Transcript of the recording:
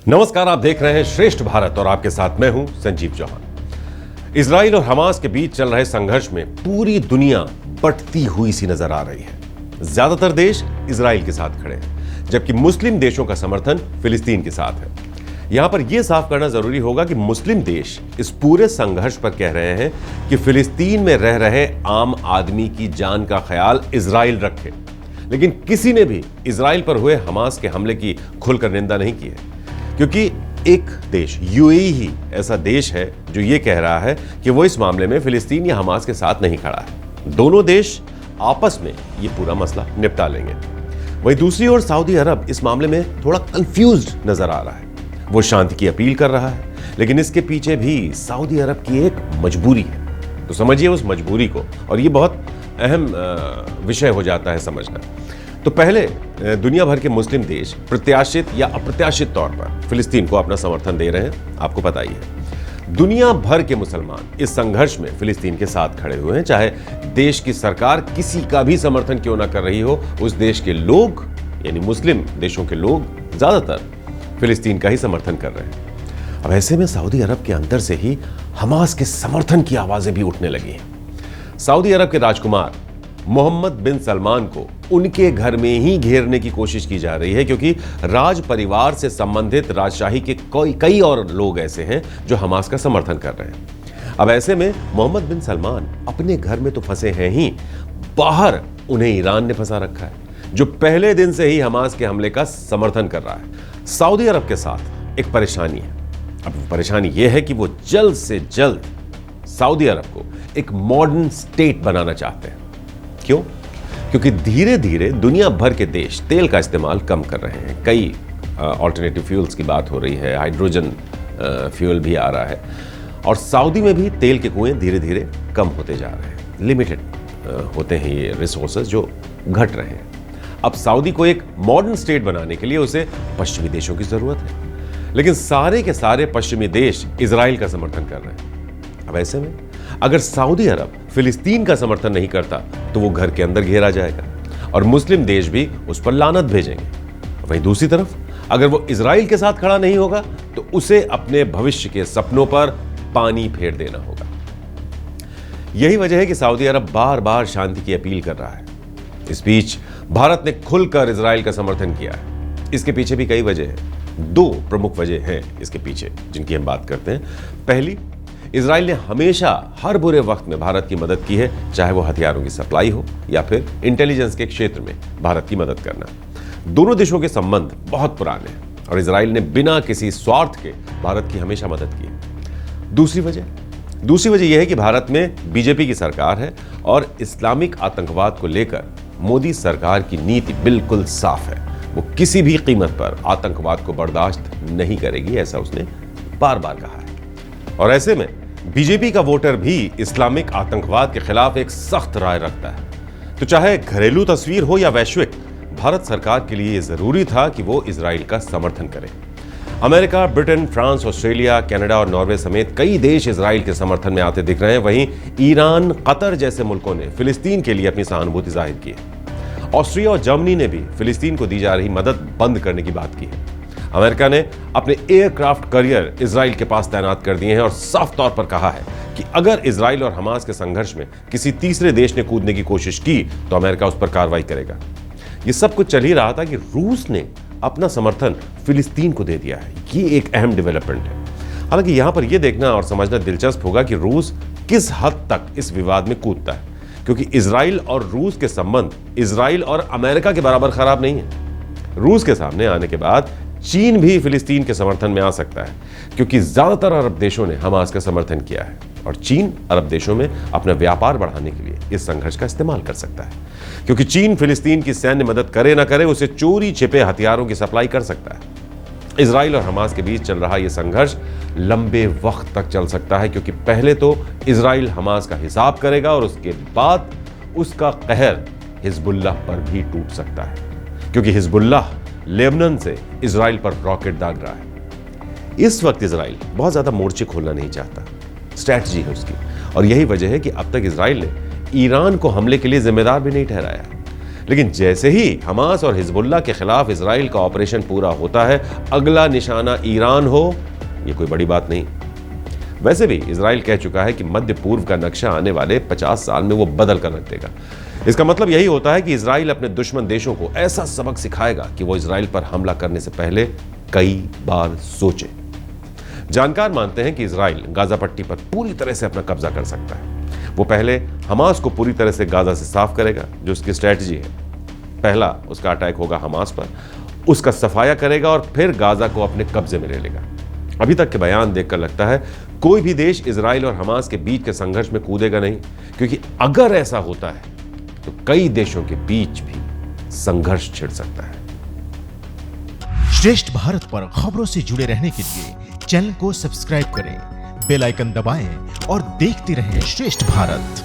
नमस्कार, आप देख रहे हैं श्रेष्ठ भारत और आपके साथ मैं हूं संजीव चौहान। इजराइल और हमास के बीच चल रहे संघर्ष में पूरी दुनिया बंटती हुई सी नजर आ रही है। ज्यादातर देश इजराइल के साथ खड़े हैं, जबकि मुस्लिम देशों का समर्थन फिलिस्तीन के साथ है। यहां पर यह साफ करना जरूरी होगा कि मुस्लिम देश इस पूरे संघर्ष पर कह रहे हैं कि फिलिस्तीन में रह रहे आम आदमी की जान का ख्याल इजराइल रखे, लेकिन किसी ने भी इजराइल पर हुए हमास के हमले की खुलकर निंदा नहीं की है, क्योंकि एक देश यूएई ही ऐसा देश है जो ये कह रहा है कि वो इस मामले में फिलिस्तीन या हमास के साथ नहीं खड़ा है। दोनों देश आपस में ये पूरा मसला निपटा लेंगे। वहीं दूसरी ओर सऊदी अरब इस मामले में थोड़ा कंफ्यूज्ड नजर आ रहा है। वो शांति की अपील कर रहा है, लेकिन इसके पीछे भी सऊदी अरब की एक मजबूरी है। तो समझिए उस मजबूरी को, और ये बहुत अहम विषय हो जाता है समझना। तो पहले दुनिया भर के मुस्लिम देश प्रत्याशित या अप्रत्याशित तौर पर फिलिस्तीन को अपना समर्थन दे रहे हैं। आपको पता ही है, दुनिया भर के मुसलमान इस संघर्ष में फिलिस्तीन के साथ खड़े हुए हैं। चाहे देश की सरकार किसी का भी समर्थन क्यों ना कर रही हो, उस देश के लोग यानी मुस्लिम देशों के लोग ज्यादातर फिलिस्तीन का ही समर्थन कर रहे हैं। अब ऐसे में सऊदी अरब के अंदर से ही हमास के समर्थन की आवाजें भी उठने लगी हैं। सऊदी अरब के राजकुमार मोहम्मद बिन सलमान को उनके घर में ही घेरने की कोशिश की जा रही है, क्योंकि राज परिवार से संबंधित राजशाही के कई और लोग ऐसे हैं जो हमास का समर्थन कर रहे हैं। अब ऐसे में मोहम्मद बिन सलमान अपने घर में तो फंसे हैं ही, बाहर उन्हें ईरान ने फंसा रखा है, जो पहले दिन से ही हमास के हमले का समर्थन कर रहा है। सऊदी अरब के साथ एक परेशानी है। अब परेशानी यह है कि वो जल्द से जल्द सऊदी अरब को एक मॉडर्न स्टेट बनाना चाहते हैं। क्यों? क्योंकि धीरे धीरे दुनिया भर के देश तेल का इस्तेमाल कम कर रहे हैं। कई ऑल्टरनेटिव फ्यूल्स की बात हो रही है, हाइड्रोजन फ्यूल भी आ रहा है, और सऊदी में भी तेल के कुएं धीरे धीरे कम होते जा रहे हैं। लिमिटेड होते हैं ये रिसोर्सेज जो घट रहे हैं। अब सऊदी को एक मॉडर्न स्टेट बनाने के लिए उसे पश्चिमी देशों की जरूरत है, लेकिन सारे के सारे पश्चिमी देश इजराइल का समर्थन कर रहे हैं। अब ऐसे में अगर सऊदी अरब फिलिस्तीन का समर्थन नहीं करता तो वो घर के अंदर घेरा जाएगा और मुस्लिम देश भी उस पर लानत भेजेंगे। वहीं दूसरी तरफ अगर वो इजराइल के साथ खड़ा नहीं होगा तो उसे अपने भविष्य के सपनों पर पानी फेर देना होगा। यही वजह है कि सऊदी अरब बार बार शांति की अपील कर रहा है। इस बीच भारत ने खुलकर इजराइल का समर्थन किया है। इसके पीछे भी कई वजह हैं। दो प्रमुख वजह हैं इसके पीछे जिनकी हम बात करते हैं। पहली, इजराइल ने हमेशा हर बुरे वक्त में भारत की मदद की है, चाहे वो हथियारों की सप्लाई हो या फिर इंटेलिजेंस के क्षेत्र में भारत की मदद करना। दोनों देशों के संबंध बहुत पुराने हैं और इजराइल ने बिना किसी स्वार्थ के भारत की हमेशा मदद की है। दूसरी वजह यह है कि भारत में बीजेपी की सरकार है और इस्लामिक आतंकवाद को लेकर मोदी सरकार की नीति बिल्कुल साफ है। वो किसी भी कीमत पर आतंकवाद को बर्दाश्त नहीं करेगी, ऐसा उसने बार बार कहा है। और ऐसे में बीजेपी का वोटर भी इस्लामिक आतंकवाद के खिलाफ एक सख्त राय रखता है। तो चाहे घरेलू तस्वीर हो या वैश्विक, भारत सरकार के लिए यह जरूरी था कि वो इजराइल का समर्थन करे। America, Britain, France, Australia, Canada और नॉर्वे समेत कई देश इजराइल के समर्थन में आते दिख रहे हैं। वहीं ईरान, कतर जैसे मुल्कों ने फिलिस्तीन के लिए अपनी सहानुभूति जाहिर की है। ऑस्ट्रिया और जर्मनी ने भी फिलिस्तीन को दी जा रही मदद बंद करने की बात की है। अमेरिका ने अपने एयरक्राफ्ट करियर इजराइल के पास तैनात कर दिए हैं और साफ तौर पर कहा है कि अगर इजराइल और हमास के संघर्ष में किसी तीसरे देश ने कूदने की कोशिश की तो अमेरिका उस पर कार्रवाई करेगा। यह सब कुछ चल ही रहा था कि रूस ने अपना समर्थन फिलिस्तीन को दे दिया है। ये एक अहम डेवलपमेंट है। हालांकि यहां पर यह देखना और समझना दिलचस्प होगा कि रूस किस हद तक इस विवाद में कूदता है, क्योंकि इजराइल और रूस के संबंध इजराइल और अमेरिका के बराबर खराब नहीं है। रूस के सामने आने के बाद चीन भी फिलिस्तीन के समर्थन में आ सकता है, क्योंकि ज्यादातर अरब देशों ने हमास का समर्थन किया है और चीन अरब देशों में अपना व्यापार बढ़ाने के लिए इस संघर्ष का इस्तेमाल कर सकता है, क्योंकि चीन फिलिस्तीन की सैन्य मदद करे ना करे उसे चोरी छिपे हथियारों की सप्लाई कर सकता है। इजराइल और हमास के बीच चल रहा यह संघर्ष लंबे वक्त तक चल सकता है, क्योंकि पहले तो इजराइल हमास का हिसाब करेगा और उसके बाद उसका कहर हिजबुल्लाह पर भी टूट सकता है, क्योंकि हिजबुल्लाह लेबनान से इजराइल पर रॉकेट दाग रहा है। इस वक्त इजराइल बहुत ज्यादा मोर्चे खोलना नहीं चाहता, स्ट्रैटेजी है उसकी, और यही वजह है कि अब तक इजराइल ने ईरान को हमले के लिए जिम्मेदार भी नहीं ठहराया। लेकिन जैसे ही हमास और हिजबुल्लाह के खिलाफ इजराइल का ऑपरेशन पूरा होता है, अगला निशाना ईरान हो, यह कोई बड़ी बात नहीं। वैसे भी इजराइल कह चुका है कि मध्य पूर्व का नक्शा आने वाले 50 साल में वो बदल कर रख देगा। इसका मतलब यही होता है कि इजराइल अपने दुश्मन देशों को ऐसा सबक सिखाएगा कि वो इजराइल पर हमला करने से पहले कई बार सोचे। जानकार मानते हैं कि इजराइल गाजा पट्टी पर पूरी तरह से अपना कब्जा कर सकता है। वो पहले हमास को पूरी तरह से गाजा से साफ करेगा, जो उसकी स्ट्रैटेजी है। पहला उसका अटैक होगा हमास पर, उसका सफाया करेगा और फिर गाजा को अपने कब्जे में ले लेगा। अभी तक के बयान देखकर लगता है कोई भी देश इजराइल और हमास के बीच के संघर्ष में कूदेगा नहीं, क्योंकि अगर ऐसा होता है तो कई देशों के बीच भी संघर्ष छिड़ सकता है। श्रेष्ठ भारत पर खबरों से जुड़े रहने के लिए चैनल को सब्सक्राइब करें, बेल आइकन दबाएं और देखते रहें श्रेष्ठ भारत।